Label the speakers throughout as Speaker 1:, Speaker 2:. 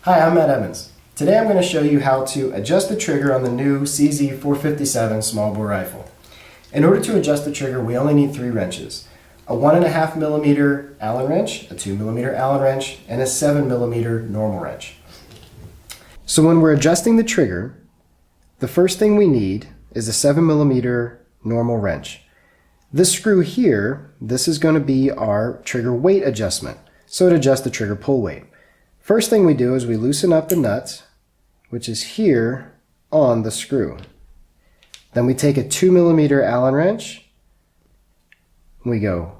Speaker 1: Hi, I'm Matt Evans. Today I'm going to show you how to adjust the trigger on the new CZ457 small bore rifle. In order to adjust the trigger, we only need 3 wrenches. A 1.5mm Allen wrench, a 2mm Allen wrench, and a 7mm normal wrench. So when we're adjusting the trigger, the first thing we need is a 7mm normal wrench. This screw here, this is going to be our trigger weight adjustment, so it adjusts the trigger pull weight. First thing we do is we loosen up the nut, which is here on the screw. Then we take a 2mm Allen wrench. We go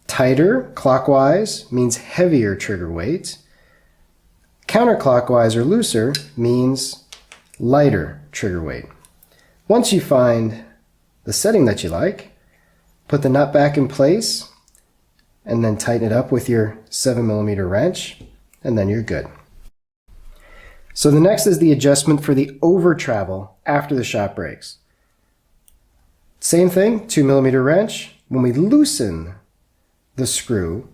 Speaker 1: tighter, clockwise, means heavier trigger weight. Counterclockwise or looser means lighter trigger weight. Once you find the setting that you like, put the nut back in place and then tighten it up with your 7mm wrench, and then you're good. So the next is the adjustment for the over travel after the shot breaks. Same thing, 2mm wrench. When we loosen the screw,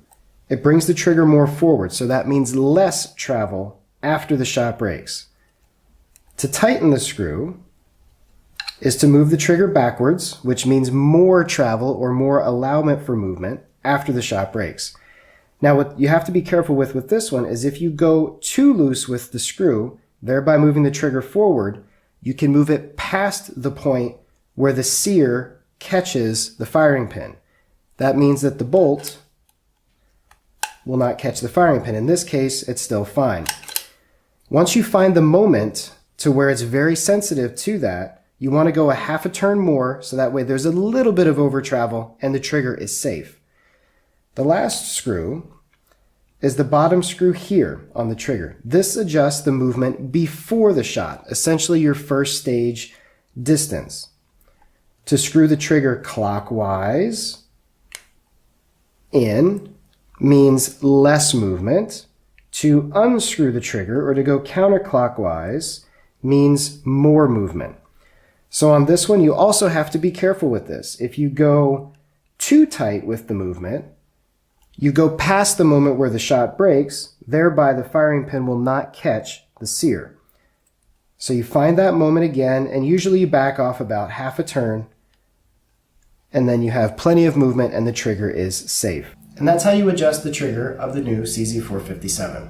Speaker 1: it brings the trigger more forward, so that means less travel after the shot breaks. To tighten the screw is to move the trigger backwards, which means more travel or more allowment for movement after the shot breaks. Now what you have to be careful with this one is if you go too loose with the screw, thereby moving the trigger forward, you can move it past the point where the sear catches the firing pin. That means that the bolt will not catch the firing pin. In this case, it's still fine. Once you find the moment to where it's very sensitive to that, you want to go a half a turn more, so that way there's a little bit of over travel and the trigger is safe. The last screw is the bottom screw here on the trigger. This adjusts the movement before the shot, essentially your first stage distance. To screw the trigger clockwise in means less movement. To unscrew the trigger or to go counterclockwise means more movement. So on this one, you also have to be careful with this. If you go too tight with the movement, you go past the moment where the shot breaks, thereby the firing pin will not catch the sear. So you find that moment again, and usually you back off about half a turn, and then you have plenty of movement and the trigger is safe. And that's how you adjust the trigger of the new CZ457.